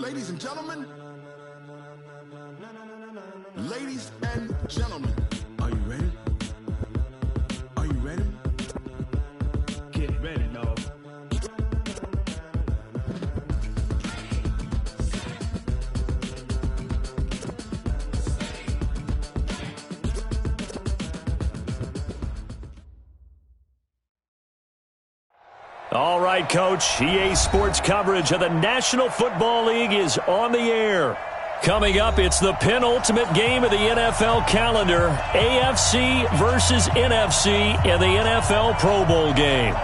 Ladies and gentlemen, are you ready? Are you ready? Get ready, dog. All right, Coach. EA Sports coverage of the National Football League is on the air. Coming up, it's the penultimate game of the NFL calendar, AFC versus NFC in the NFL Pro Bowl game.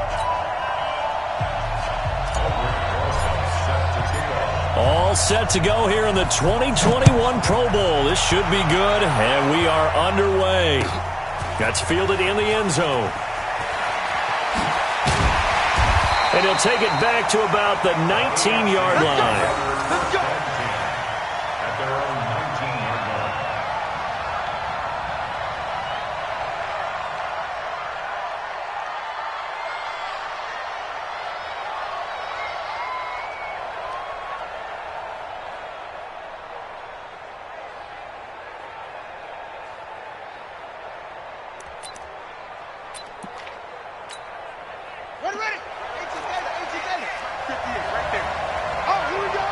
All set to go here in the 2021 Pro Bowl. This should be good, and we are underway. That's fielded in the end zone. And he'll take it back to about the 19-yard line. Let's go. Ready. 58 right there. Oh, here we go.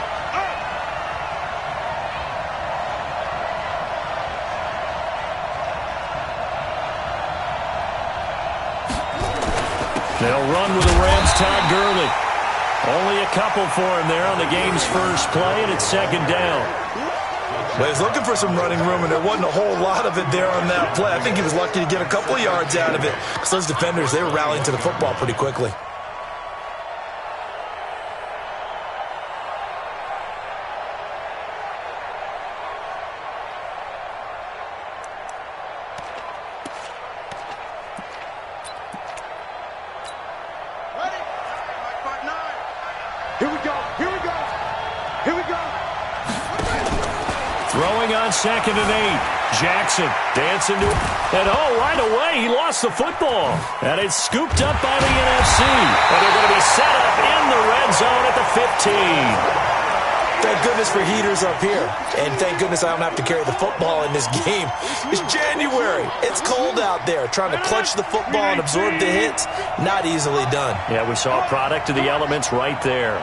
They'll run with the Rams' Todd Gurley. Only a couple for him there on the game's first play, and it's second down. Well, he's looking for some running room, and there wasn't a whole lot of it there on that play. I think he was lucky to get a couple of yards out of it. So those defenders, they were rallying to the football pretty quickly. Throwing on 2nd and 8. Jackson dancing to it. And right away, he lost the football. And it's scooped up by the NFC. And they're going to be set up in the red zone at the 15. Thank goodness for heaters up here. And thank goodness I don't have to carry the football in this game. It's January. It's cold out there. Trying to clutch the football and absorb the hits, not easily done. Yeah, we saw a product of the elements right there.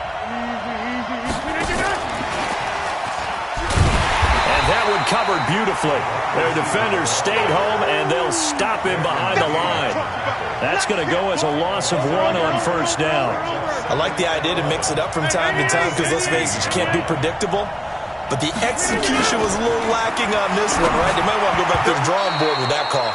That one covered beautifully. Their defenders stayed home, and they'll stop him behind the line. That's going to go as a loss of 1 on first down. I like the idea to mix it up from time to time because, let's face it, you can't be predictable. But the execution was a little lacking on this one, right? They might want to go back to the drawing board with that call.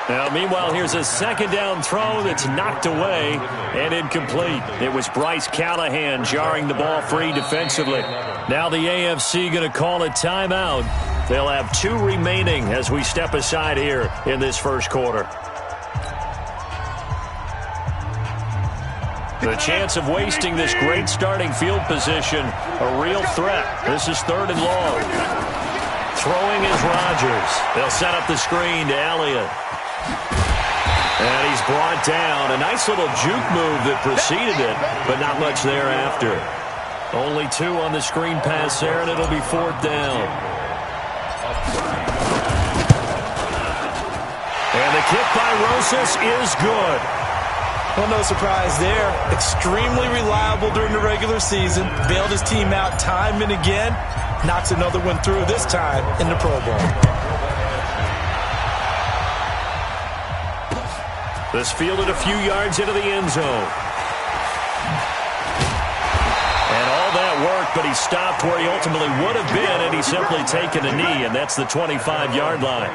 Now, meanwhile, here's a second down throw that's knocked away and incomplete. It was Bryce Callahan jarring the ball free defensively. Now the AFC going to call a timeout. They'll have 2 remaining as we step aside here in this first quarter. The chance of wasting this great starting field position, a real threat. This is 3rd and long. Throwing is Rodgers. They'll set up the screen to Elliott. And he's brought down. A nice little juke move that preceded it, but not much thereafter. Only 2 on the screen pass there, and it'll be 4th down. And the kick by Rosas is good. Well, no surprise there. Extremely reliable during the regular season. Bailed his team out time and again. Knocks another one through, this time in the Pro Bowl. This fielded a few yards into the end zone. And all that work, but he stopped where he ultimately would have been, and he's simply taken a knee, and that's the 25-yard line.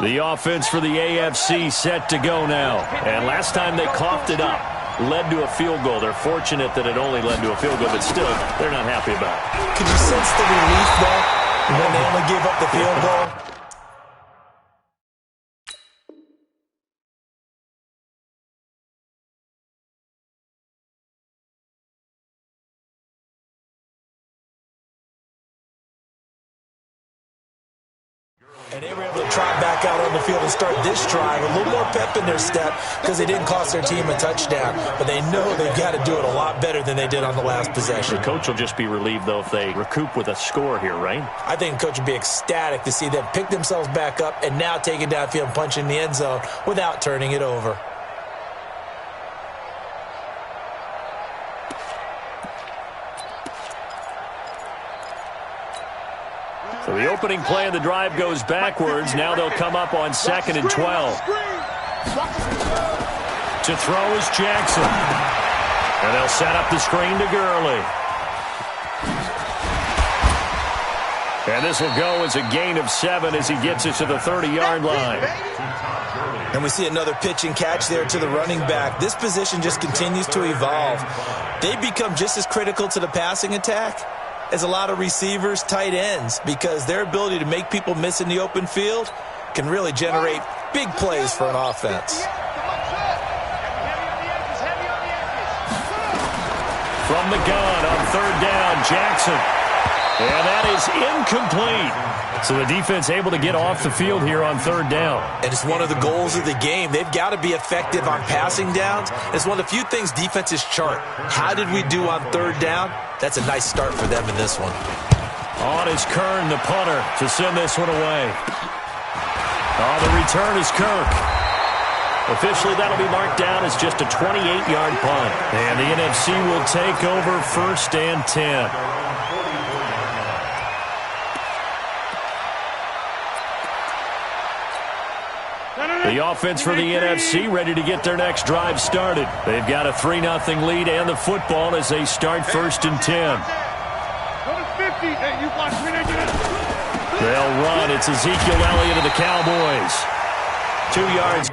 The offense for the AFC set to go now. And last time they coughed it up, led to a field goal. They're fortunate that it only led to a field goal, but still, they're not happy about it. Could you sense the relief, though? And then they only gave up the field goal. And they were able to trot back out on the field and start this drive. A little more pep in their step because they didn't cost their team a touchdown. But they know they've got to do it a lot better than they did on the last possession. The coach will just be relieved, though, if they recoup with a score here, right? I think the coach would be ecstatic to see them pick themselves back up and now take it downfield and punch in the end zone without turning it over. So the opening play of the drive goes backwards. Now they'll come up on 2nd and 12. To throw is Jackson. And they'll set up the screen to Gurley. And this will go as a gain of 7 as he gets it to the 30-yard line. And we see another pitch and catch there to the running back. This position just continues to evolve. They become just as critical to the passing attack as a lot of receivers, tight ends, because their ability to make people miss in the open field can really generate big plays for an offense. From the gun on 3rd down, Jackson. And that is incomplete. So the defense able to get off the field here on 3rd down. And it's one of the goals of the game. They've got to be effective on passing downs. It's one of the few things defenses chart. How did we do on 3rd down? That's a nice start for them in this one. On is Kern, the punter, to send this one away. The return is Kirk. Officially, that'll be marked down as just a 28-yard punt. And the NFC will take over 1st and 10. The offense for the NFC ready to get their next drive started. They've got a 3-0 lead and the football as they start 1st and 10. They'll run. It's Ezekiel Elliott of the Cowboys. 2 yards.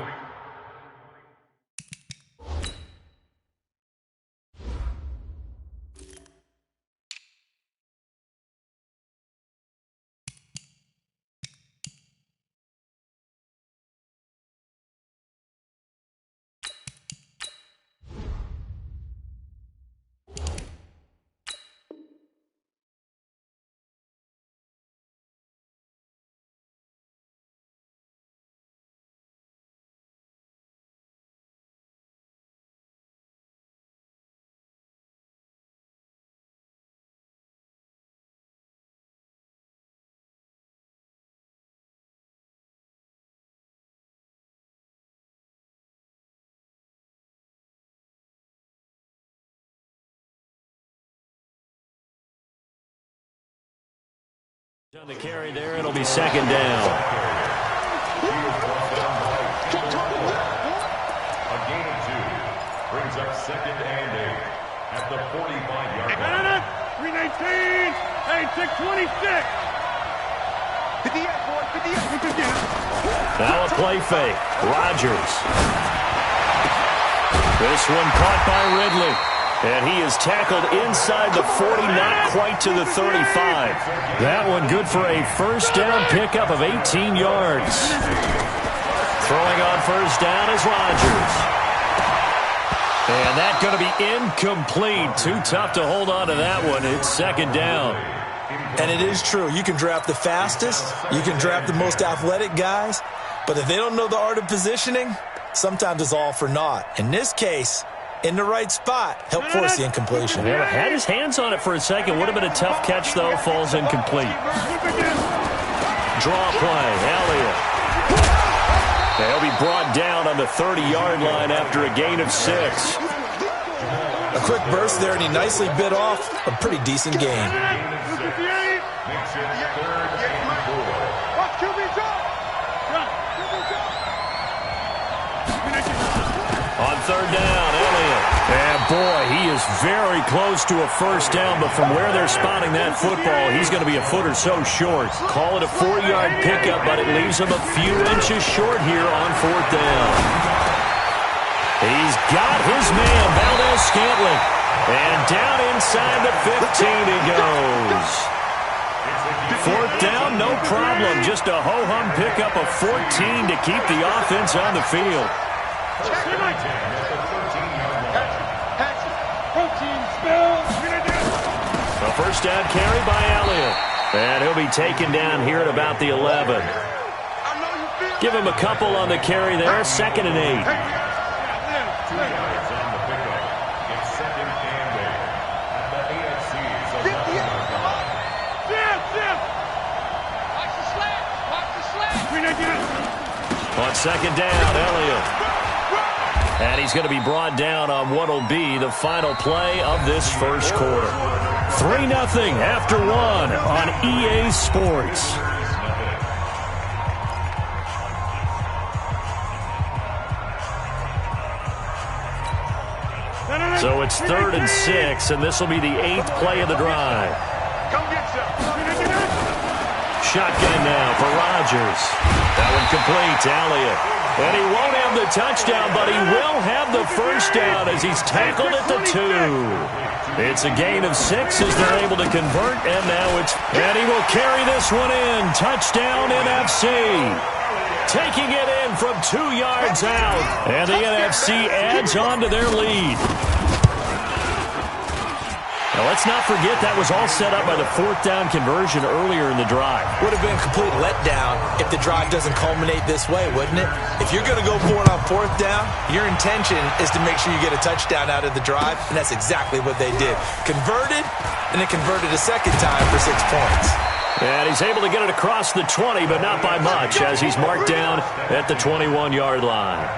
On the carry there, it'll be 2nd down. A gain of 2 brings up 2nd and 8 at the 45-yard line. 319, 626. 58. Now a play fake. Rodgers. This one caught by Ridley. And he is tackled inside the 40, not quite to the 35. That one good for a 1st down pickup of 18 yards. Throwing on 1st down is Rodgers. And that's going to be incomplete. Too tough to hold on to that one. It's 2nd down. And it is true. You can draft the fastest. You can draft the most athletic guys. But if they don't know the art of positioning, sometimes it's all for naught. In this case, in the right spot, help force the incompletion. Yeah, had his hands on it for a second. Would have been a tough catch, though. Falls incomplete. Draw play. Elliott. They'll be brought down on the 30-yard line after a gain of 6. A quick burst there, and he nicely bit off a pretty decent gain. On 3rd down, Elliott. And boy, he is very close to a 1st down, but from where they're spotting that football, he's going to be a foot or so short. Call it a 4-yard pickup, but it leaves him a few inches short here on 4th down. He's got his man, Valdez-Scantling. And down inside the 15 he goes. 4th down, no problem. Just a ho-hum pickup of 14 to keep the offense on the field. A first down carry by Elliott. And he'll be taken down here at about the 11. Give him a couple on the carry there. 2nd and 8. 2 yards on the pickup. It's 2nd and 8. At the AFC's 11-yard line. On 2nd down, Elliott. And he's going to be brought down on what will be the final play of this first quarter. 3-0 after 1 on EA Sports. So it's 3rd and 6, and this will be the 8th play of the drive. Shotgun now for Rodgers. That one complete to Elliott. And he won't have the touchdown, but he will have the first down as he's tackled at the 2. It's a gain of 6 as they're able to convert, and now and he will carry this one in. Touchdown NFC. Taking it in from 2 yards out, and the NFC adds on to their lead. Now, let's not forget that was all set up by the 4th down conversion earlier in the drive. Would have been a complete letdown if the drive doesn't culminate this way, wouldn't it? If you're going to go for it on 4th down, your intention is to make sure you get a touchdown out of the drive, and that's exactly what they did. Converted, and then converted a second time for 6 points. And he's able to get it across the 20, but not by much, as he's marked down at the 21-yard line.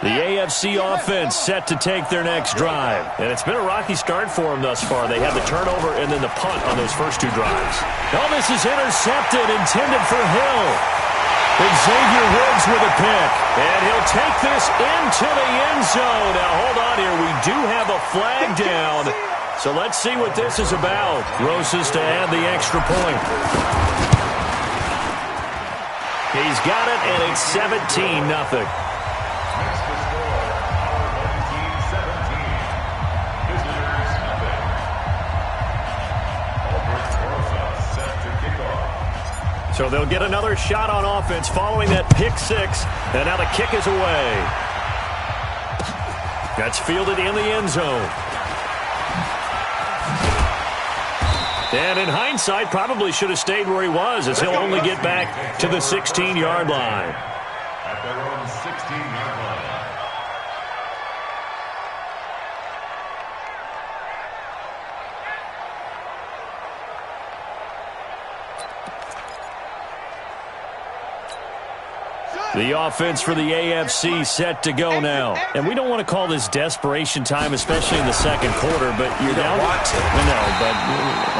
The AFC offense set to take their next drive. And it's been a rocky start for them thus far. They had the turnover and then the punt on those first 2 drives. Oh, this is intercepted, intended for Hill. Xavier Woods with a pick. And he'll take this into the end zone. Now, hold on here. We do have a flag down. So let's see what this is about. Rosas to add the extra point. He's got it, and it's 17-0. So they'll get another shot on offense following that pick 6. And now the kick is away. That's fielded in the end zone. And in hindsight, probably should have stayed where he was, as he'll only get back to the 16-yard line. At their own 16-yard line. The offense for the AFC set to go now. And we don't want to call this desperation time, especially in the second quarter, but you're down. No, but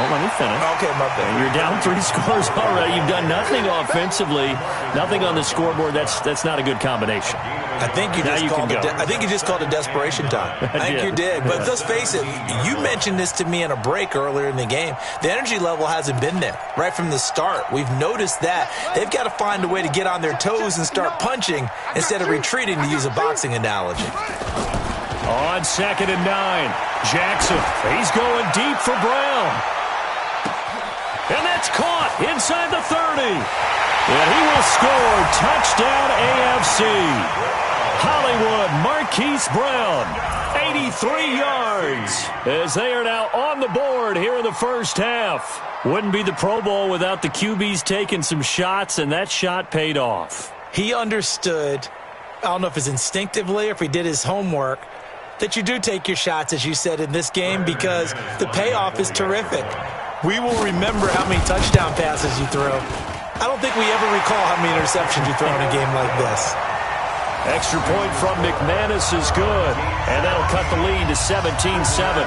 let me finish. Okay, my bad. You're down 3 scores already. You've done nothing offensively, nothing on the scoreboard. That's not a good combination. I think you just called it desperation time. I think you did. But let's face it, you mentioned this to me in a break earlier in the game. The energy level hasn't been there right from the start. We've noticed that. They've got to find a way to get on their toes and start punching instead of retreating, to use a boxing analogy. On 2nd and 9, Jackson. He's going deep for Brown. And that's caught inside the 30. And he will score. Touchdown AFC. Hollywood Marquise Brown, 83 yards, as they are now on the board here in the first half. Wouldn't be the Pro Bowl without the QBs taking some shots, and that shot paid off. He understood, I don't know if it's instinctively or if he did his homework, that you do take your shots, as you said, in this game, because the payoff is terrific. We will remember how many touchdown passes you throw. I don't think we ever recall how many interceptions you throw in a game like this. Extra point from McManus is good, and that'll cut the lead to 17-7.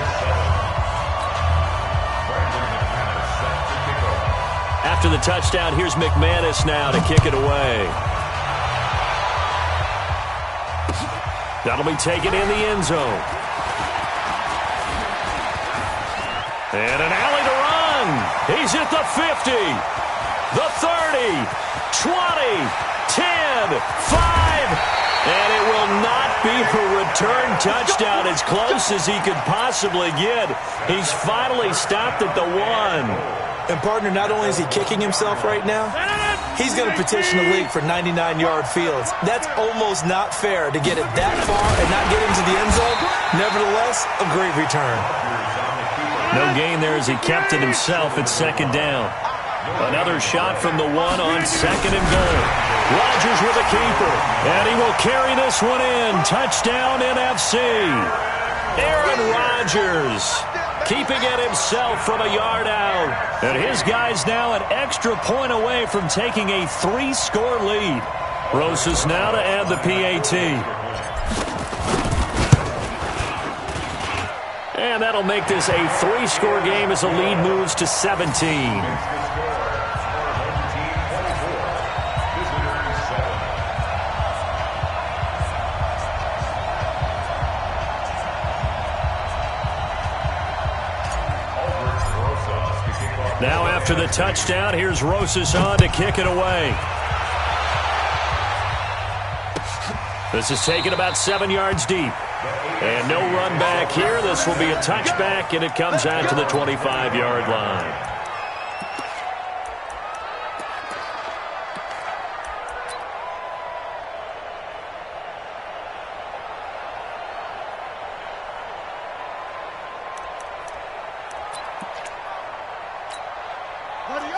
After the touchdown, here's McManus now to kick it away. That'll be taken in the end zone. And an alley to run. He's at the 50, the 30, 20, 10, 5. And it will not be a return touchdown, as close as he could possibly get. He's finally stopped at the 1. And, partner, not only is he kicking himself right now, he's going to petition the league for 99-yard fields. That's almost not fair to get it that far and not get into the end zone. Nevertheless, a great return. No gain there as he kept it himself at second down. Another shot from the 1 on second and goal. Rodgers with a keeper, and he will carry this one in. Touchdown NFC. Aaron Rodgers keeping it himself from a yard out. And his guys now an extra point away from taking a 3-score lead. Rosas now to add the PAT. And that'll make this a 3-score game as the lead moves to 17. Now after the touchdown, here's Rosas on to kick it away. This is taken about 7 yards deep. And no run back here. This will be a touchback, and it comes out to the 25-yard line.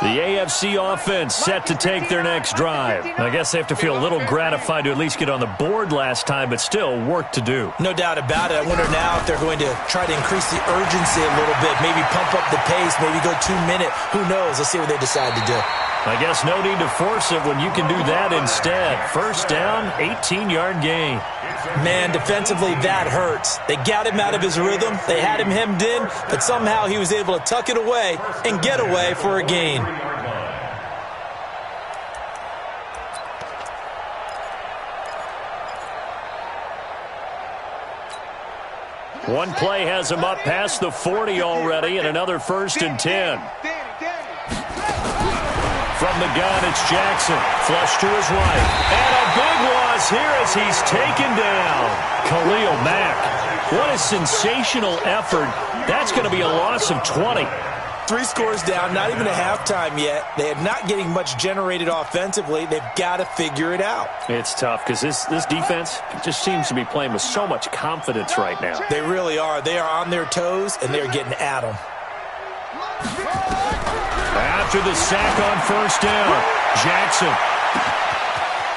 The AFC offense set to take their next drive. I guess they have to feel a little gratified to at least get on the board last time, but still work to do. No doubt about it. I wonder now if they're going to try to increase the urgency a little bit, maybe pump up the pace, maybe go 2-minute. Who knows? Let's see what they decide to do. I guess no need to force it when you can do that instead. First down, 18-yard gain. Man, defensively, that hurts. They got him out of his rhythm. They had him hemmed in, but somehow he was able to tuck it away and get away for a gain. One play has him up past the 40 already, and another 1st and 10. From the gun, it's Jackson. Flush to his right. And a big loss here as he's taken down. Khalil Mack. What a sensational effort. That's going to be a loss of 20. 3 scores down, not even a halftime yet. They are not getting much generated offensively. They've got to figure it out. It's tough because this defense just seems to be playing with so much confidence right now. They really are. They are on their toes, and they're getting at them. After the sack on 1st down, Jackson.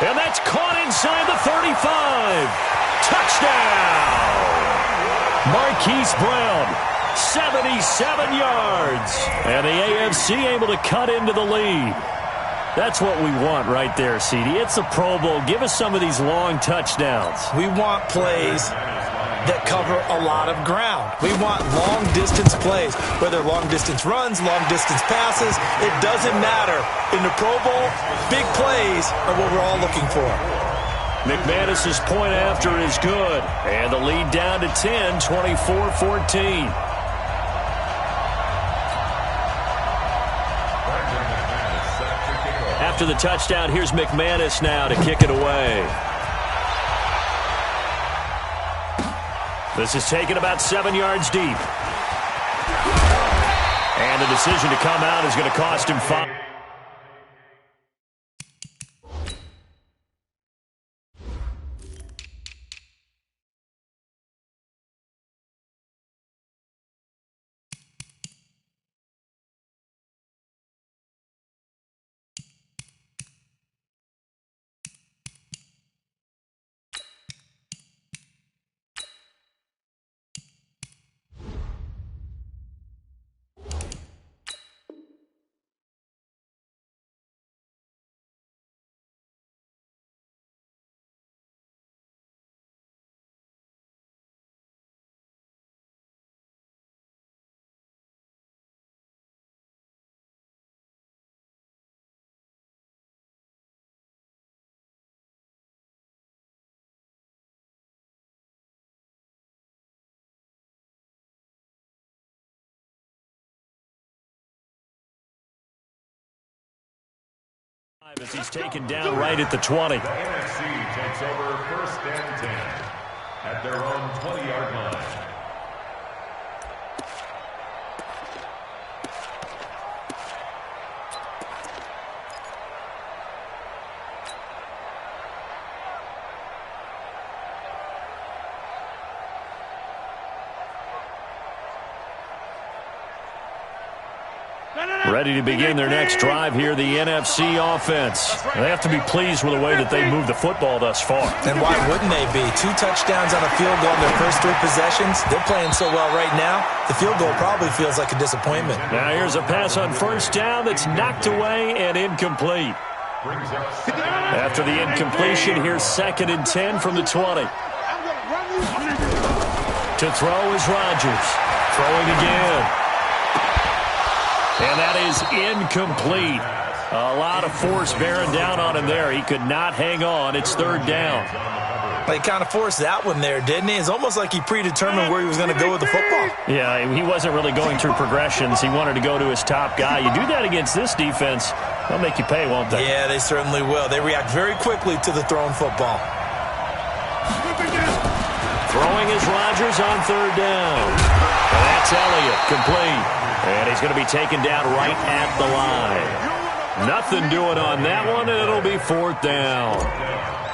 And that's caught inside the 35. Touchdown! Marquise Brown, 77 yards. And the AFC able to cut into the lead. That's what we want right there, CD. It's a Pro Bowl. Give us some of these long touchdowns. We want plays that cover a lot of ground. We want long-distance plays, whether long-distance runs, long-distance passes. It doesn't matter. In the Pro Bowl, big plays are what we're all looking for. McManus's point after is good. And the lead down to 10, 24-14. After the touchdown, here's McManus now to kick it away. This is taken about 7 yards deep. And the decision to come out is going to cost him 5. As he's taken down right at the 20. The NFC takes over 1st and 10 at their own 20-yard line. Ready to begin their next drive here, the NFC offense. They have to be pleased with the way that they moved the football thus far. And why wouldn't they be? 2 touchdowns on a field goal in their first 3 possessions. They're playing so well right now, the field goal probably feels like a disappointment. Now here's a pass on first down that's knocked away and incomplete. After the incompletion, here's 2nd and 10 from the 20. To throw is Rodgers. Throwing again. And that is incomplete. A lot of force bearing down on him there. He could not hang on. It's 3rd down. He kind of forced that one there, didn't he? It's almost like he predetermined where he was going to go with the football. Yeah, he wasn't really going through progressions. He wanted to go to his top guy. You do that against this defense, they'll make you pay, won't they? Yeah, they certainly will. They react very quickly to the thrown football. Throwing is Rodgers on 3rd down. And that's Elliott, complete. And he's going to be taken down right at the line. Nothing doing on that one, and it'll be 4th down.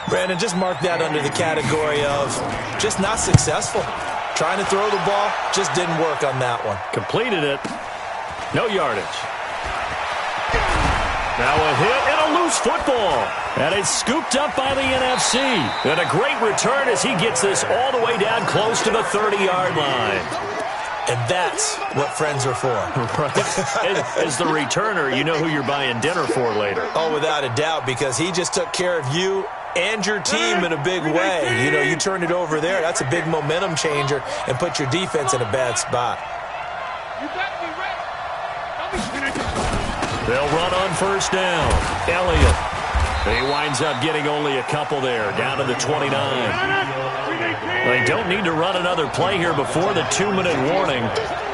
Brandon, just mark that under the category of just not successful. Trying to throw the ball, just didn't work on that one. Completed it. No yardage. Now a hit and a loose football. And it's scooped up by the NFC. And a great return as he gets this all the way down close to the 30-yard line. And that's what friends are for. As the returner, you know who you're buying dinner for later. Oh, without a doubt, because he just took care of you and your team in a big way. You know, you turned it over there. That's a big momentum changer and put your defense in a bad spot. They'll run on first down. Elliott. He winds up getting only a couple there, down to the 29. They don't need to run another play here before the 2-minute warning.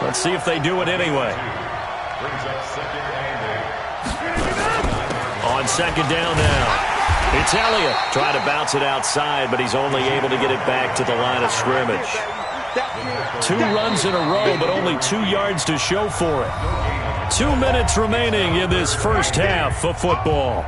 Let's see if they do it anyway. On 2nd down now. It's Elliott. Trying to bounce it outside, but he's only able to get it back to the line of scrimmage. 2 runs in a row, but only 2 yards to show for it. 2 minutes remaining in this first half of football.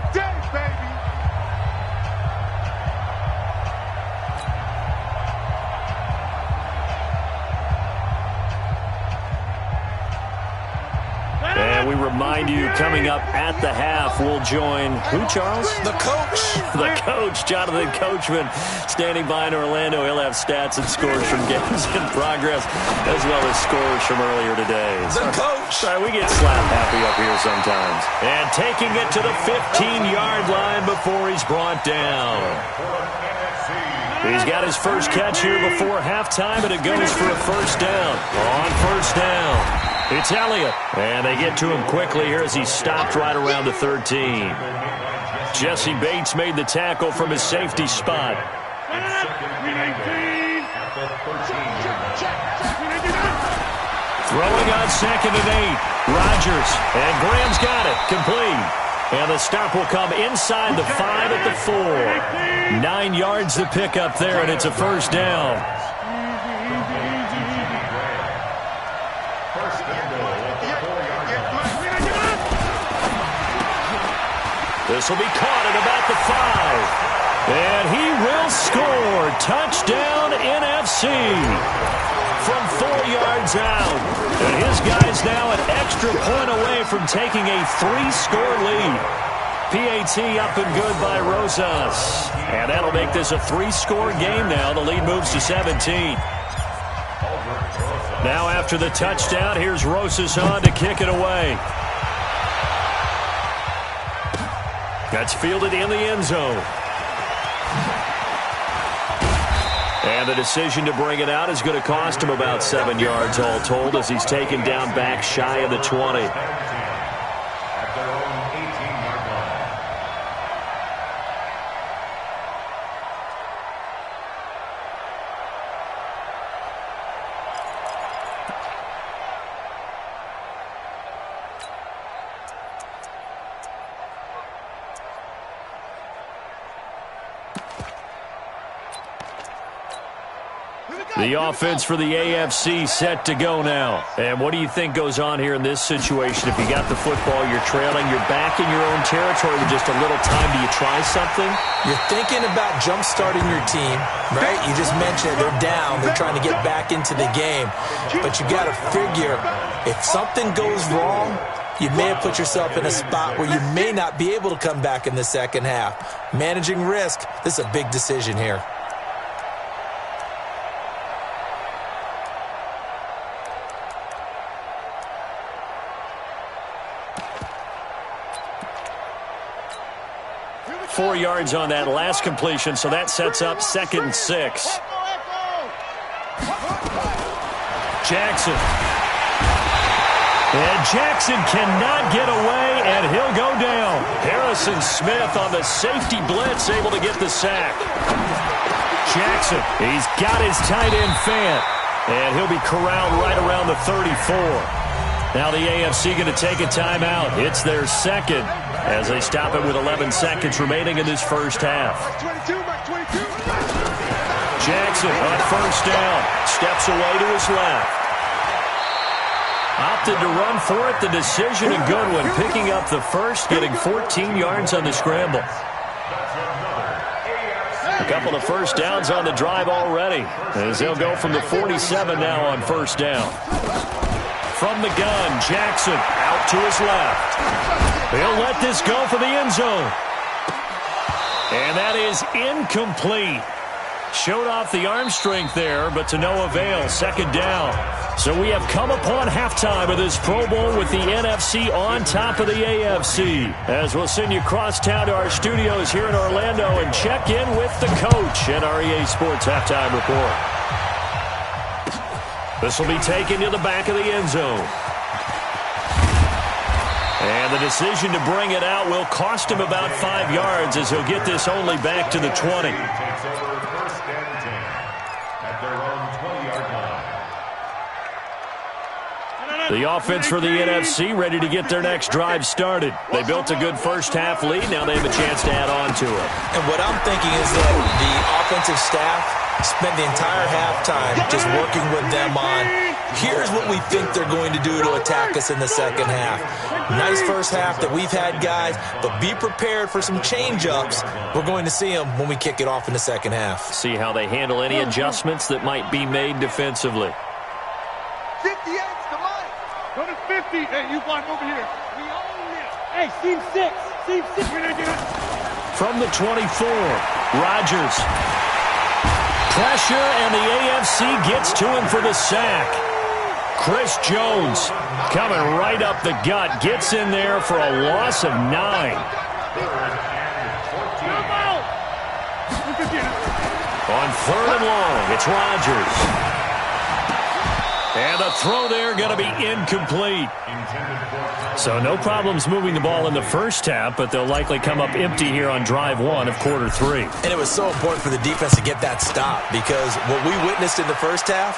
And we remind you, coming up at the half, we'll join who, Charles? The coach. The coach, Jonathan Coachman, standing by in Orlando. He'll have stats and scores from games in progress, as well as scores from earlier today. The coach. Sorry, we get slap happy up here sometimes. And taking it to the 15-yard line before he's brought down. He's got his first catch here before halftime, and it goes for a first down. On first down, it's Elliott. And they get to him quickly here as he's stopped right around the 13. Jesse Bates made the tackle from his safety spot. Throwing on 2nd and 8. Rodgers. And Graham's got it. Complete. And the stop will come inside the 5 at the 4. 9 yards to pick up there, and it's a first down. This will be caught at about the 5. And he will score. Touchdown, NFC. From 4 yards out. And his guy's now an extra point away from taking a 3-score lead. PAT up and good by Rosas. And that'll make this a 3-score game now. The lead moves to 17. Now after the touchdown, here's Rosas on to kick it away. That's fielded in the end zone. And the decision to bring it out is going to cost him about 7 yards all told as he's taken down back shy of the 20. The offense for the AFC set to go now. And what do you think goes on here in this situation? If you got the football, you're trailing, you're back in your own territory with just a little time. Do you try something? You're thinking about jump-starting your team, right? You just mentioned they're down. They're trying to get back into the game. But you got to figure, if something goes wrong, you may have put yourself in a spot where you may not be able to come back in the second half. Managing risk, this is a big decision here. .4 yards on that last completion, so that sets up 2nd and 6. Jackson. And Jackson cannot get away, and he'll go down. Harrison Smith on the safety blitz, able to get the sack. Jackson, he's got his tight end fan, and he'll be corralled right around the 34. Now the AFC going to take a timeout. It's their second as they stop it with 11 seconds remaining in this first half. Jackson on first down. Steps away to his left. Opted to run for it. The decision a good one. Picking up the first, getting 14 yards on the scramble. A couple of first downs on the drive already, as they'll go from the 47 now on first down. From the gun, Jackson out to his left. He'll let this go for the end zone. And that is incomplete. Showed off the arm strength there, but to no avail. Second down. So we have come upon halftime of this Pro Bowl with the NFC on top of the AFC. As we'll send you across town to our studios here in Orlando and check in with the coach at our EA Sports Halftime Report. This will be taken to the back of the end zone. And the decision to bring it out will cost him about 5 yards as he'll get this only back to the 20. The offense for the NFC ready to get their next drive started. They built a good first half lead. Now they have a chance to add on to it. And what I'm thinking is that the offensive staff spent the entire halftime just working with them on, here's what we think they're going to do to attack us in the second half. Nice first half that we've had, guys, but be prepared for some change-ups. We're going to see them when we kick it off in the second half. See how they handle any adjustments that might be made defensively. 58's the line. Go to 50. Hey, you block over here. We own this. Hey, seam 6. Seam 6. We're not getting From the 24, Rodgers. Pressure, and the AFC gets to him for the sack. Chris Jones coming right up the gut, gets in there for a loss of 9. On third and long, it's Rodgers. And the throw there going to be incomplete. So no problems moving the ball in the first half, but they'll likely come up empty here on drive 1 of quarter 3. And it was so important for the defense to get that stop, because what we witnessed in the first half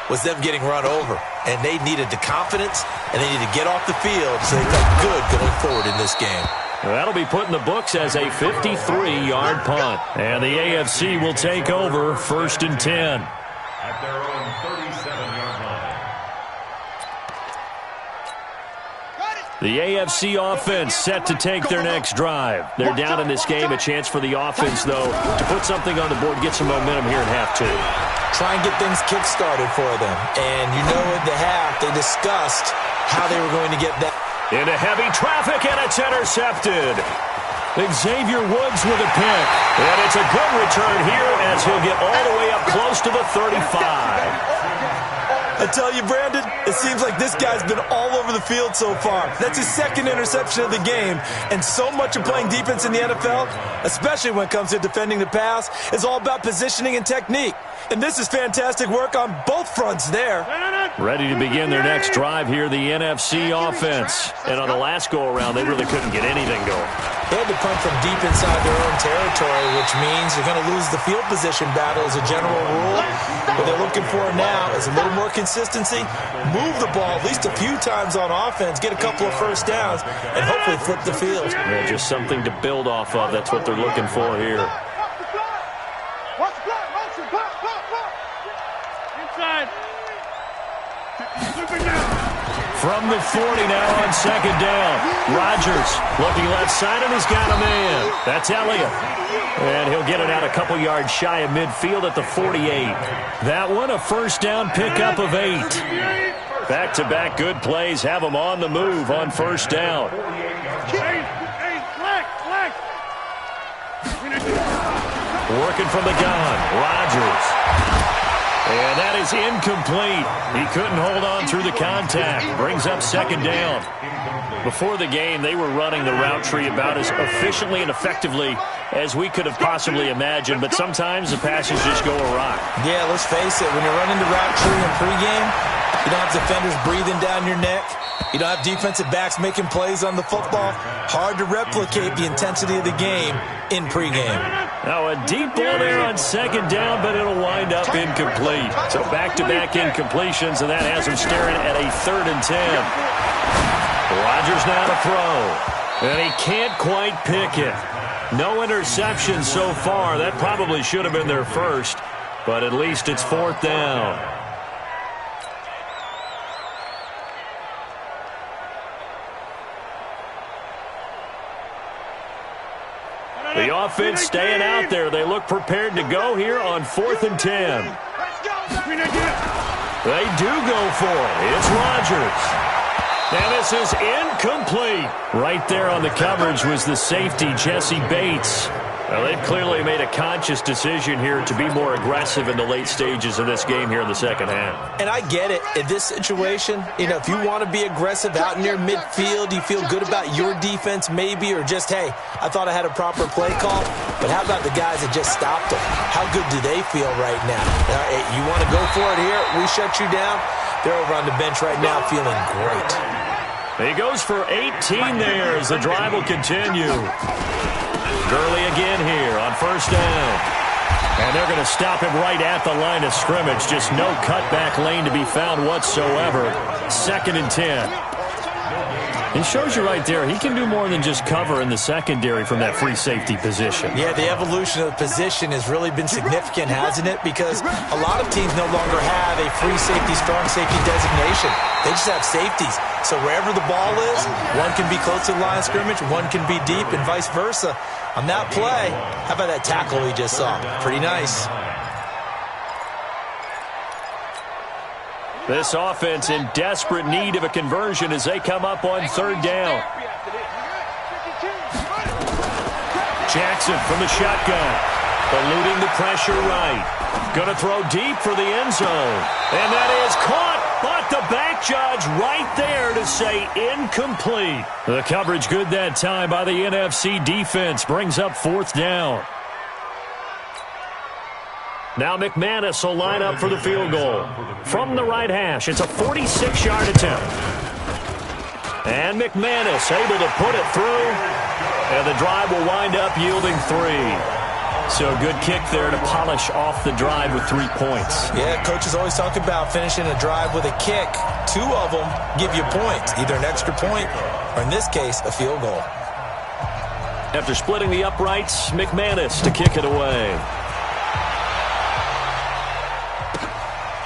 was them getting run over. And they needed the confidence, and they needed to get off the field so they felt good going forward in this game. That'll be put in the books as a 53-yard punt. And the AFC will take over 1st and 10. At their own 37-yard line. The AFC offense set to take their next drive. They're down in this game. A chance for the offense, though, to put something on the board, get some momentum here in half 2. Try and get things kick-started for them. And you know at the half, they discussed how they were going to get that. Into heavy traffic, and it's intercepted. Xavier Woods with a pick. And it's a good return here as he'll get all the way up close to the 35. I tell you, Brandon, it seems like this guy's been all over the field so far. That's his second interception of the game. And so much of playing defense in the NFL, especially when it comes to defending the pass, is all about positioning and technique. And this is fantastic work on both fronts there. Ready to begin their next drive here, the NFC offense. And on the last go-around, they really couldn't get anything going. They had to punt from deep inside their own territory, which means you're going to lose the field position battle as a general rule. What they're looking for now is a little more consistency, move the ball at least a few times on offense, get a couple of first downs, and hopefully flip the field. Yeah, just something to build off of. That's what they're looking for here. From the 40 now on second down. Rodgers looking left side, and he's got a man. That's Elliott. And he'll get it out a couple yards shy of midfield at the 48. That one, a first down pickup of 8. Back-to-back good plays have them on the move on first down. Working from the gun, Rodgers. And that is incomplete. He couldn't hold on through the contact. Brings up second down. Before the game, they were running the route tree about as efficiently and effectively as we could have possibly imagined, but sometimes the passes just go awry. Yeah, let's face it. When you're running the route tree in pregame, you don't have defenders breathing down your neck. You don't have defensive backs making plays on the football. Hard to replicate the intensity of the game in pregame. Now a deep ball there on second down, but it'll wind up incomplete. So back-to-back incompletions, and that has him staring at a 3rd and 10. Rodgers now to throw. And he can't quite pick it. No interception so far. That probably should have been their first, but at least it's 4th down. The offense staying out there. They look prepared to go here on 4th and 10. They do go for it. It's Rodgers. Now this is incomplete. Right there on the coverage was the safety, Jesse Bates. Well, they've clearly made a conscious decision here to be more aggressive in the late stages of this game here in the second half. And I get it. In this situation, if you want to be aggressive out near midfield, you feel good about your defense maybe, or just, hey, I thought I had a proper play call. But how about the guys that just stopped them? How good do they feel right now? You want to go for it here? We shut you down. They're over on the bench right now feeling great. He goes for 18 there as the drive will continue. Gurley again here on first down. And they're going to stop him right at the line of scrimmage. Just no cutback lane to be found whatsoever. 2nd and 10. He shows you right there, he can do more than just cover in the secondary from that free safety position. Yeah, the evolution of the position has really been significant, hasn't it? Because a lot of teams no longer have a free safety, strong safety designation. They just have safeties. So wherever the ball is, one can be close to the line of scrimmage, one can be deep, and vice versa. On that play, how about that tackle we just saw? Pretty nice. This offense in desperate need of a conversion as they come up on 3rd down. Jackson from the shotgun. Eluding the pressure right. Going to throw deep for the end zone. And that is caught, but the back judge right there to say incomplete. The coverage good that time by the NFC defense brings up 4th down. Now McManus will line up for the field goal. From the right hash, it's a 46-yard attempt. And McManus able to put it through. And the drive will wind up yielding 3. So good kick there to polish off the drive with 3 points. Yeah, coaches always talk about finishing a drive with a kick. 2 of them give you points, either an extra point or, in this case, a field goal. After splitting the uprights, McManus to kick it away.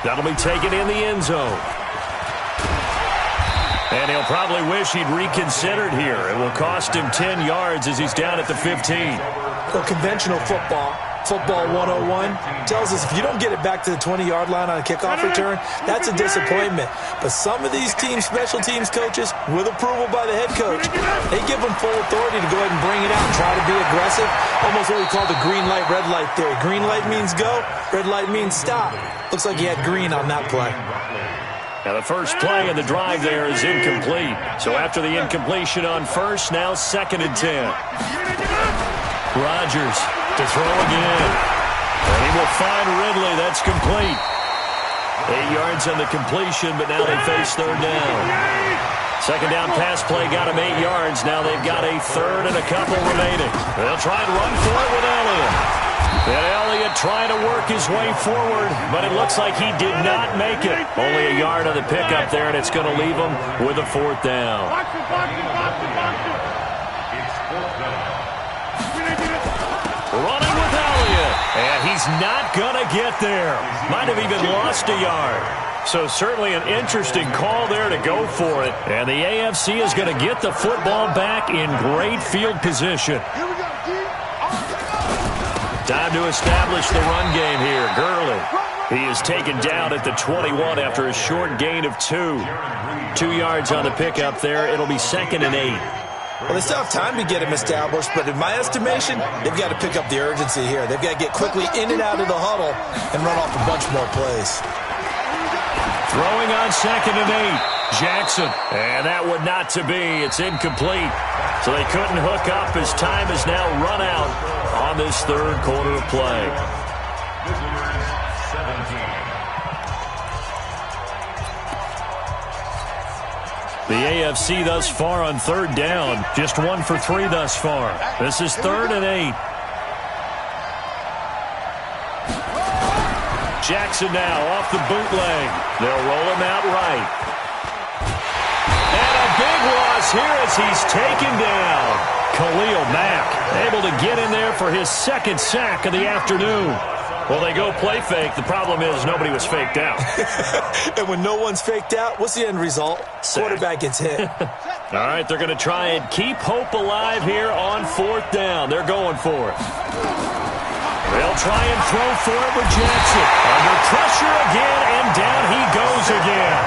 That'll be taken in the end zone. And he'll probably wish he'd reconsidered here. It will cost him 10 yards as he's down at the 15. Well, conventional football 101, tells us if you don't get it back to the 20-yard line on a kickoff return, that's a disappointment. But some of these teams, special teams coaches, with approval by the head coach, they give them full authority to go ahead and bring it out and try to be aggressive. Almost what we call the green light, red light theory. Green light means go, red light means stop. Looks like he had green on that play. Now the first play of the drive there is incomplete. So after the incompletion on first, now 2nd and 10. Rodgers to throw again. And he will find Ridley. That's complete. 8 yards on the completion, but now they face 3rd down. 2nd down pass play got him 8 yards. Now they've got a 3rd and a couple remaining. They'll try and run for it with Elliott. And Elliott trying to work his way forward, but it looks like he did not make it. Only a yard on the pickup there, and it's going to leave him with a 4th down. Running with Elliott, and he's not going to get there. Might have even lost a yard. So certainly an interesting call there to go for it. And the AFC is going to get the football back in great field position. Here we go, D. Time to establish the run game here. Gurley. He is taken down at the 21 after a short gain of 2. 2 yards on the pickup there. It'll be 2nd and 8. Well, they still have time to get him established, but in my estimation, they've got to pick up the urgency here. They've got to get quickly in and out of the huddle and run off a bunch more plays. Throwing on 2nd and 8. Jackson. And that would not to be. It's incomplete. So they couldn't hook up as time has now run out on this third quarter of play. The AFC thus far on 3rd down. Just 1 for 3 thus far. This is 3rd and 8. Jackson now off the bootleg. They'll roll him out right. And a big loss here as he's taken down. Khalil Mack able to get in there for his 2nd sack of the afternoon. Well, they go play fake. The problem is nobody was faked out. And when no one's faked out, what's the end result? Sack. Quarterback gets hit. All right, they're going to try and keep hope alive here on 4th down. They're going for it. They'll try and throw for it with Jackson. Under pressure again, and down he goes again.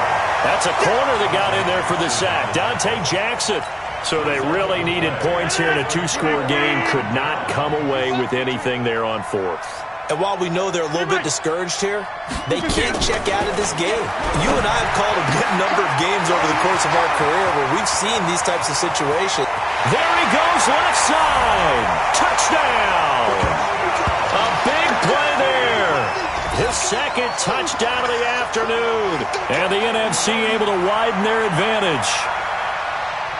That's a corner that got in there for the sack. Dante Jackson. So they really needed points here in a 2-score game. Could not come away with anything there on 4th. And while we know they're a little bit discouraged here, they can't check out of this game. You and I have called a good number of games over the course of our career where we've seen these types of situations. There he goes, left side. Touchdown. A big play there. His 2nd touchdown of the afternoon. And the NFC able to widen their advantage.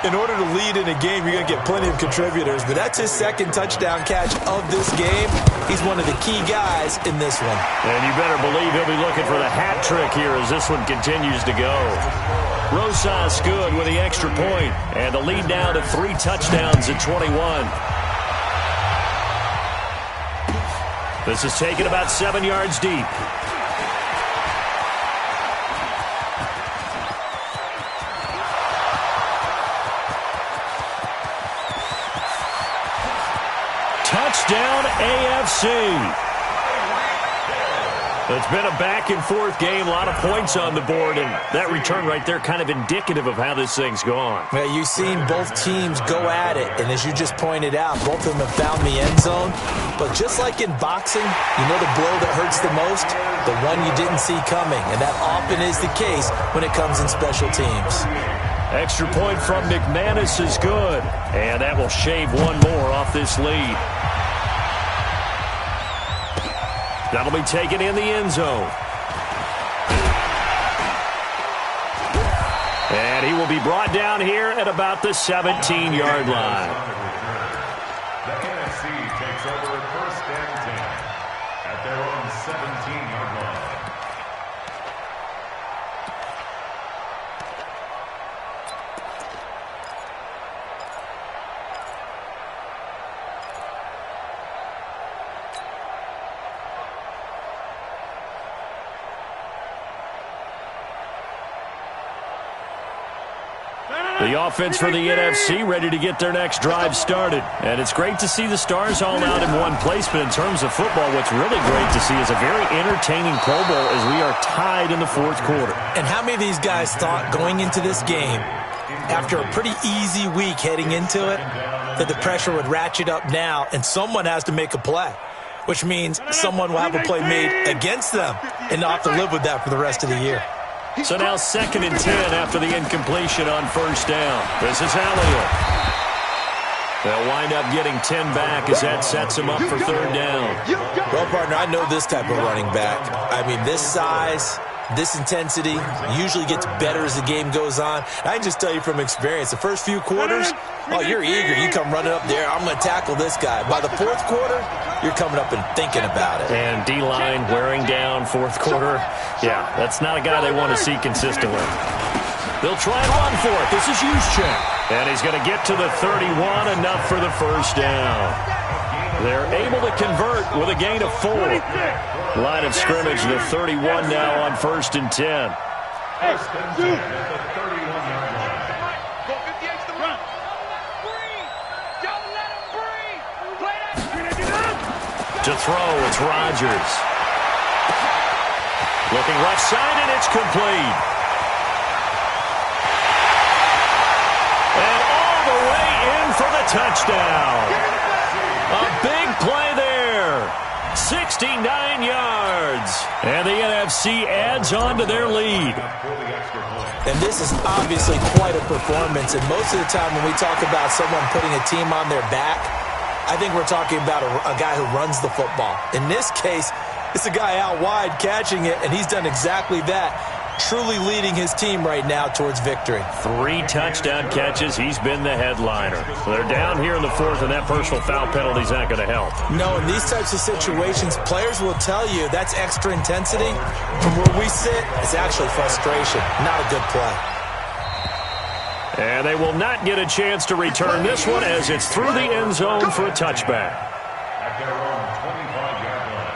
In order to lead in a game, you're going to get plenty of contributors, but that's his 2nd touchdown catch of this game. He's one of the key guys in this one. And you better believe he'll be looking for the hat trick here as this one continues to go. Rosas good with the extra point, and the lead down to 3 touchdowns at 21. This is taken about 7 yards deep. Touchdown AFC. It's been a back-and-forth game, a lot of points on the board, and that return right there kind of indicative of how this thing's gone. Yeah, you've seen both teams go at it, and as you just pointed out, both of them have found the end zone. But just like in boxing, you know the blow that hurts the most? The one you didn't see coming, and that often is the case when it comes in special teams. Extra point from McManus is good, and that will shave one more off this lead. That'll be taken in the end zone. And he will be brought down here at about the 17-yard line. The NFC takes over 1st and 10 at their own 17-yard line. The offense for the NFC ready to get their next drive started. And it's great to see the stars all out in one place, but in terms of football, what's really great to see is a very entertaining Pro Bowl as we are tied in the 4th quarter. And how many of these guys thought going into this game, after a pretty easy week heading into it, that the pressure would ratchet up now and someone has to make a play, which means someone will have a play made against them and not have to live with that for the rest of the year. So now 2nd and 10 after the incompletion on 1st down. This is Elliott. They'll wind up getting 10 back as that sets him up for 3rd down. Well, partner, I know this type of running back. I mean, this size, this intensity usually gets better as the game goes on. I can just tell you from experience, the first few quarters, oh, you're eager. You come running up there, I'm going to tackle this guy. By the 4th quarter, you're coming up and thinking about it. And D-line wearing down 4th quarter. Yeah, that's not a guy they want to see consistently. They'll try and run for it. This is Juszczyk. And he's going to get to the 31, enough for the 1st down. They're able to convert with a gain of 4. Line of scrimmage, the 31 now on 1st and 10. Hey, dude. To throw, it's Rodgers. Looking left side, and it's complete. And all the way in for the touchdown. A big play there. 69 yards. And the NFC adds on to their lead. And this is obviously quite a performance. And most of the time when we talk about someone putting a team on their back, I think we're talking about a guy who runs the football. In this case, it's a guy out wide catching it, and he's done exactly that, truly leading his team right now towards victory. 3 touchdown catches. He's been the headliner. They're down here in the 4th, and that personal foul penalty's not going to help. No, in these types of situations, players will tell you that's extra intensity. From where we sit, it's actually frustration, not a good play. And they will not get a chance to return this one as it's through the end zone for a touchback. At their own 25-yard line.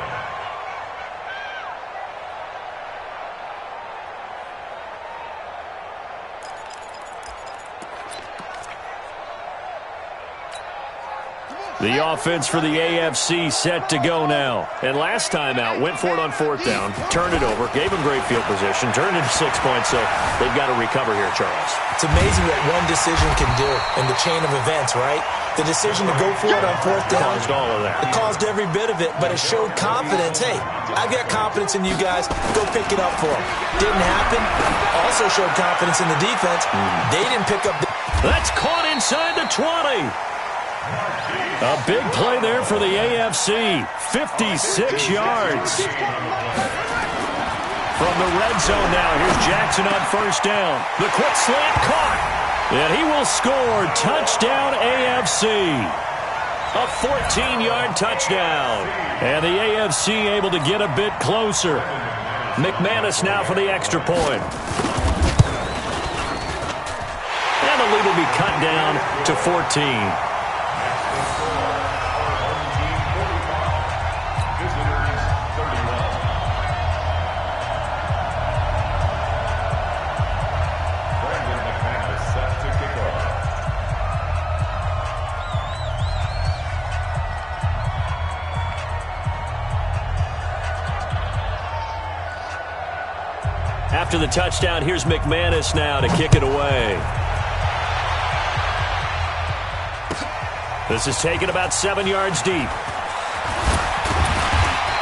The offense for the AFC set to go now. And last time out, went for it on 4th down, turned it over, gave them great field position, turned it to 6 points, so they've got to recover here, Charles. It's amazing what one decision can do in the chain of events, right? The decision to go for it on 4th down. Caused all of that. It caused every bit of it, but it showed confidence. Hey, I've got confidence in you guys. Go pick it up for them. Didn't happen. Also showed confidence in the defense. They didn't pick up. That's caught inside the 20. A big play there for the AFC. 56 yards. From the red zone now, here's Jackson on 1st down. The quick slant caught. And he will score. Touchdown AFC. A 14-yard touchdown. And the AFC able to get a bit closer. McManus now for the extra point. And the lead will be cut down to 14. After the touchdown, here's McManus now to kick it away. This is taken about 7 yards deep.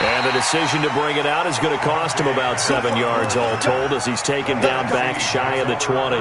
And the decision to bring it out is going to cost him about 7 yards all told as he's taken down back shy of the 20.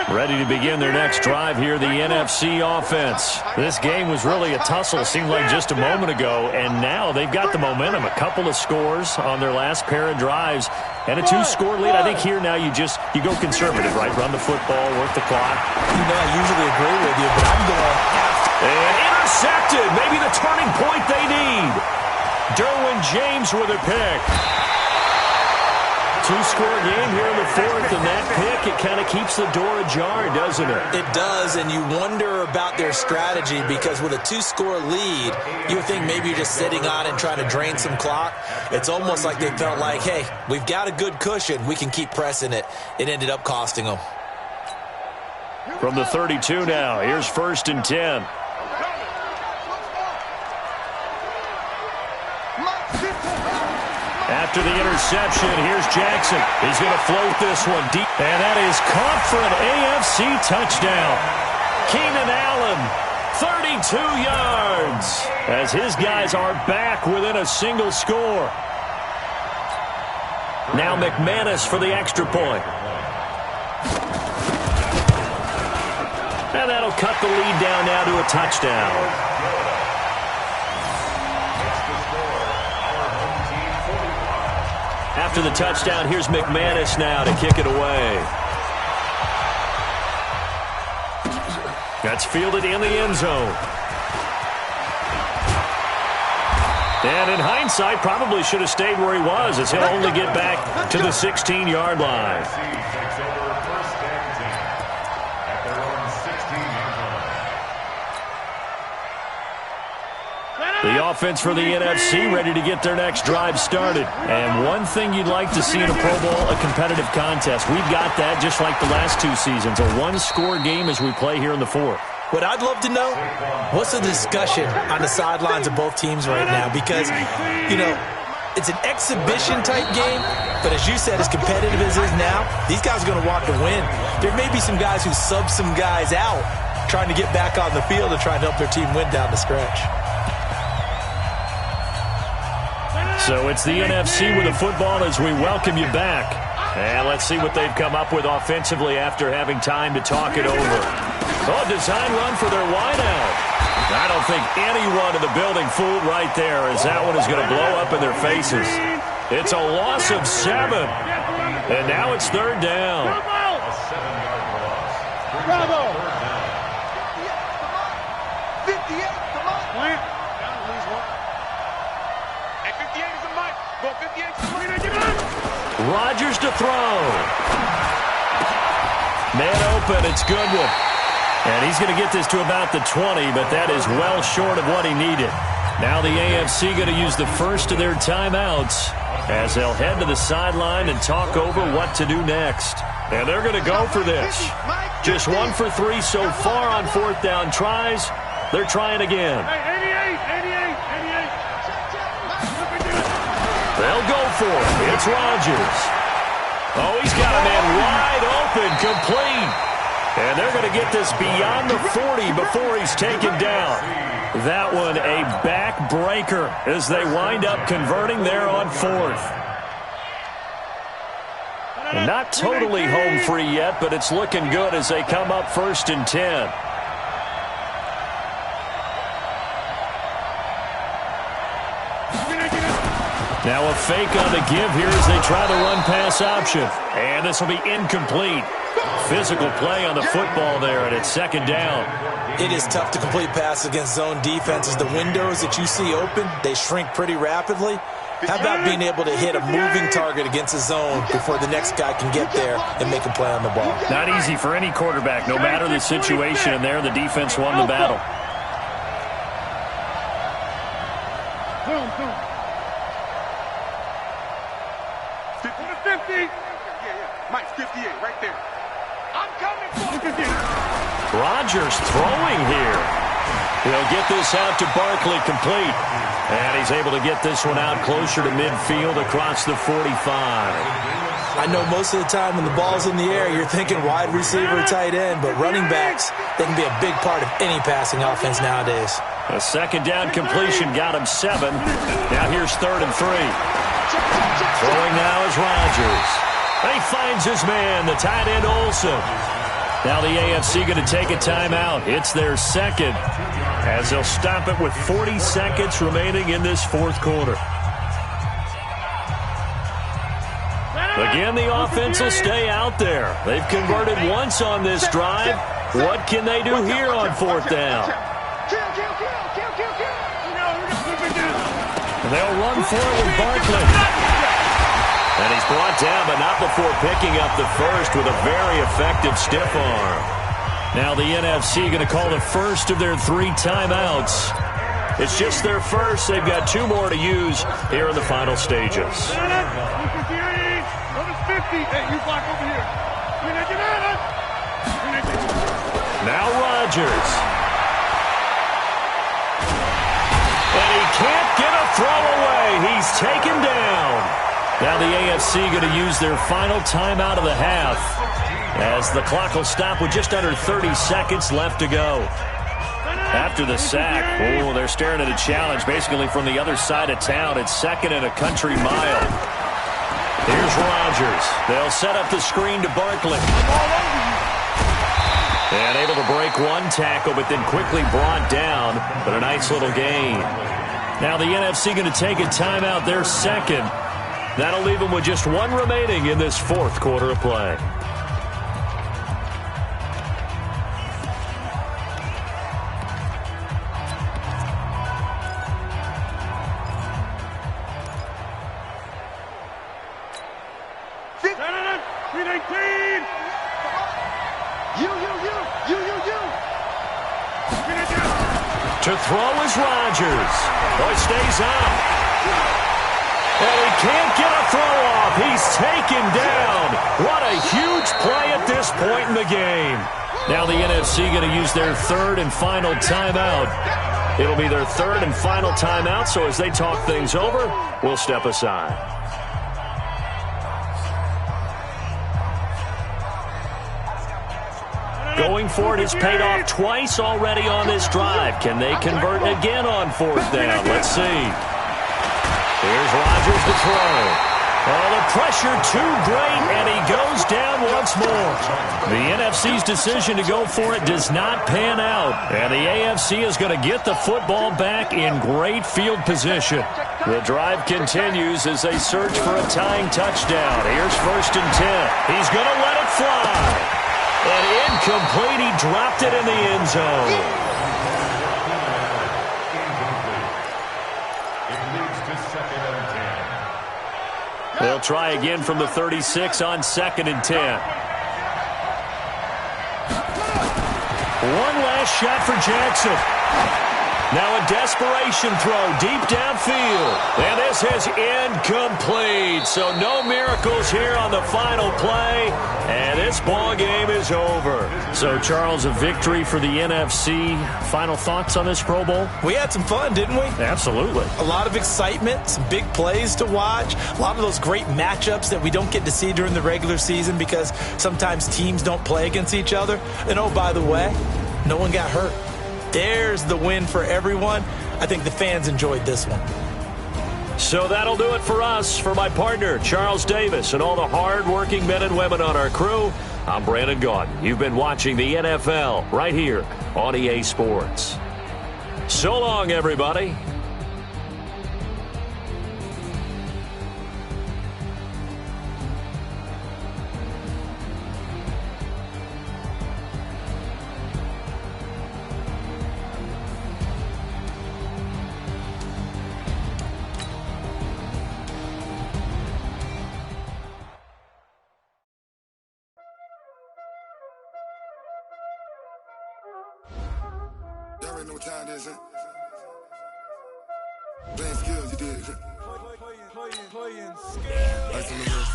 Ready to begin their next drive here, the NFC offense. This game was really a tussle, seemed like just a moment ago, and now they've got the momentum. A couple of scores on their last pair of drives, and a 2-score lead. I think here now you go conservative, right? Run the football, work the clock. You know, I usually agree with you, but I'm going after. And intercepted, maybe the turning point they need. Derwin James with a pick. 2-score game here in the 4th, and that pick, it kind of keeps the door ajar, doesn't it? It does, and you wonder about their strategy because with a 2-score lead, you would think maybe you're just sitting on and trying to drain some clock. It's almost like they felt like, hey, we've got a good cushion. We can keep pressing it. It ended up costing them. From the 32 now, here's 1st and 10. After the interception, here's Jackson. He's going to float this one deep. And that is caught for an AFC touchdown. Keenan Allen, 32 yards. As his guys are back within a single score. Now McManus for the extra point. And that'll cut the lead down now to a touchdown. After the touchdown, here's McManus now to kick it away. That's fielded in the end zone. And in hindsight, probably should have stayed where he was as he'll only get back to the 16-yard line. Takes over 1st and 10 at their own 16-yard The offense for the NFC ready to get their next drive started. And one thing you'd like to see in a Pro Bowl, a competitive contest. We've got that just like the last two seasons. A one-score game as we play here in the fourth. What I'd love to know, what's the discussion on the sidelines of both teams right now? Because, you know, it's an exhibition-type game, but as you said, as competitive as it is now, these guys are going to want to win. There may be some guys who sub some guys out trying to get back on the field and try to help their team win down the stretch. So it's the NFC with the football as we welcome you back. And let's see what they've come up with offensively after having time to talk it over. Oh, design run for their wideout. I don't think anyone in the building fooled right there, as that one is going to blow up in their faces. It's a loss of 7. And now it's third down. A 7-yard loss. Bravo. 58, come on. Plant. Down, lose one. Hey, 58 is a mic. Go 58 is a mic. Rodgers to throw. Man open, it's Goodwin. And he's going to get this to about the 20, but that is well short of what he needed. Now the AFC going to use the first of their timeouts as they'll head to the sideline and talk over what to do next. And they're going to go for this. Just 1 for 3 so far on fourth down tries. They're trying again. Hey, 88. They'll go for it. It's Rodgers. Oh, he's got a man wide open, complete. And they're going to get this beyond the 40 before he's taken down. That one a backbreaker as they wind up converting there on fourth. And not totally home free yet, but it's looking good as they come up 1st and 10. Now a fake on the give here as they try the run-pass option. And this will be incomplete. Physical play on the football there, and it's second down. It is tough to complete passes against zone defenses. The windows that you see open, they shrink pretty rapidly. How about being able to hit a moving target against a zone before the next guy can get there and make a play on the ball? Not easy for any quarterback, no matter the situation, and there the defense won the battle. Boom. 50. Yeah. Mike's 58, right there. I'm coming for you. Rodgers throwing here. He'll get this out to Barkley, complete. And he's able to get this one out closer to midfield across the 45. I know most of the time when the ball's in the air, you're thinking wide receiver, tight end, but running backs, they can be a big part of any passing offense nowadays. A second down completion got him 7. Now here's 3rd and 3. Throwing now is Rodgers. He finds his man, the tight end Olsen. Now the AFC going to take a timeout. It's their second, as they'll stop it with 40 seconds remaining in this fourth quarter. Again, the offense will stay out there. They've converted once on this drive. What can they do here on fourth down? And they'll run for it with Barkley. And he's brought down, but not before picking up the first with a very effective stiff arm. Now the NFC going to call the first of their 3 timeouts. It's just their first. They've got 2 more to use here in the final stages. Now Rodgers. And he can't get a throw away. He's taken down. Now the AFC going to use their final timeout of the half as the clock will stop with just under 30 seconds left to go. After the sack, they're staring at a challenge basically from the other side of town. It's 2nd and a country mile. Here's Rodgers. They'll set up the screen to Barkley. And able to break one tackle, but then quickly brought down. But a nice little gain. Now the NFC going to take a timeout, their second. That'll leave them with just 1 remaining in this fourth quarter of play. To throw is Rodgers. Oh, he stays on. And he can't get a throw off. He's taken down. What a huge play at this point in the game. Now the NFC going to use their third and final timeout. It'll be their third and final timeout, so as they talk things over, we'll step aside. Going for it has paid off twice already on this drive. Can they convert again on fourth down? Let's see. Here's Rodgers to throw. Oh, the pressure too great, and he goes down once more. The NFC's decision to go for it does not pan out, and the AFC is going to get the football back in great field position. The drive continues as they search for a tying touchdown. Here's 1st and 10. He's going to let it fly. And incomplete, he dropped it in the end zone. It leads to 2nd and 10. They'll try again from the 36 on 2nd and 10. One last shot for Jackson. Now a desperation throw deep downfield. And this is incomplete. So no miracles here on the final play. And this ball game is over. So, Charles, a victory for the NFC. Final thoughts on this Pro Bowl? We had some fun, didn't we? Absolutely. A lot of excitement, some big plays to watch, a lot of those great matchups that we don't get to see during the regular season because sometimes teams don't play against each other. And, oh, by the way, no one got hurt. There's the win for everyone. I think the fans enjoyed this one. So that'll do it for us. For my partner, Charles Davis, and all the hard-working men and women on our crew, I'm Brandon Gaudin. You've been watching the NFL right here on EA Sports. So long, everybody. Y'all already know what time it is, huh? Playing skills, you did. Playing skills. Ice on the wrist,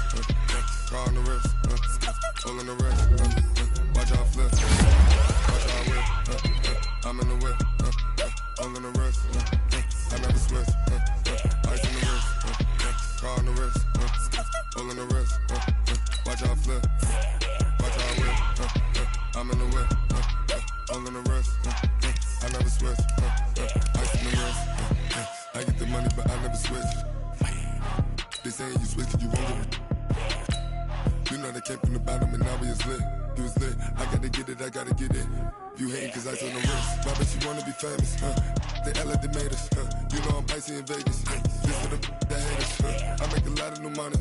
car on the wrist, hole on the wrist, watch out flip, watch out whip, I'm in the whip, hole on the wrist, I never switch, ice on the wrist, car on the wrist, hole on the wrist, watch out flip, watch out whip, I'm in the whip, hole on the wrist, I never switch, ice on the wrist, I get the money but I never switch. They saying you switch, you won't get it. You know they came from the bottom and now we is lit. You was lit, I gotta get it, I gotta get it. You hating cause ice on the wrist. Why bet you wanna be famous, They act like they made us, You know I'm icy in Vegas, This for the that hate us, I make a lot of new money,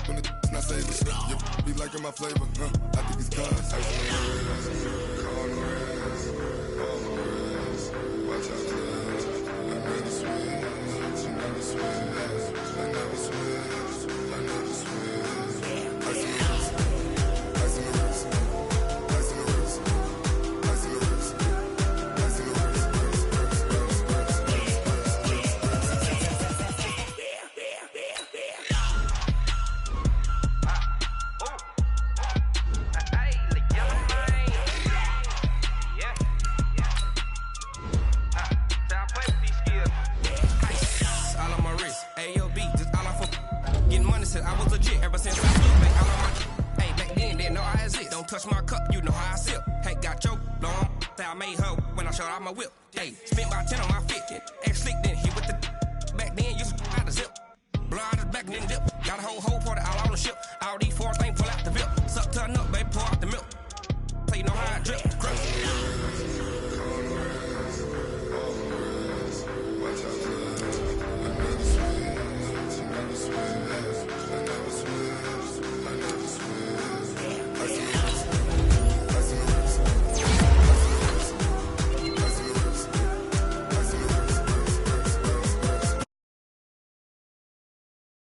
When it's not savers, You be liking my flavor, I think it's cause ice on the wrist, car on the wrist, all on the wrist. Watch out, clutch, I never switch, you never switch. I never switch, I never switch. Ice in the wrist, ice in the wrist, ice in the wrist, ice in the wrist, ice in the wrist, I was legit ever since I flew back out on my. Hey, back then, didn't know I exist. Don't touch my cup, you know how I sip. Hey, got choked, long. Say I made her when I showed out my whip. Hey, spent about 10 on my 50. Ex slick, then hit with the. Back then, used to out the zip. Blow out his back, then dip.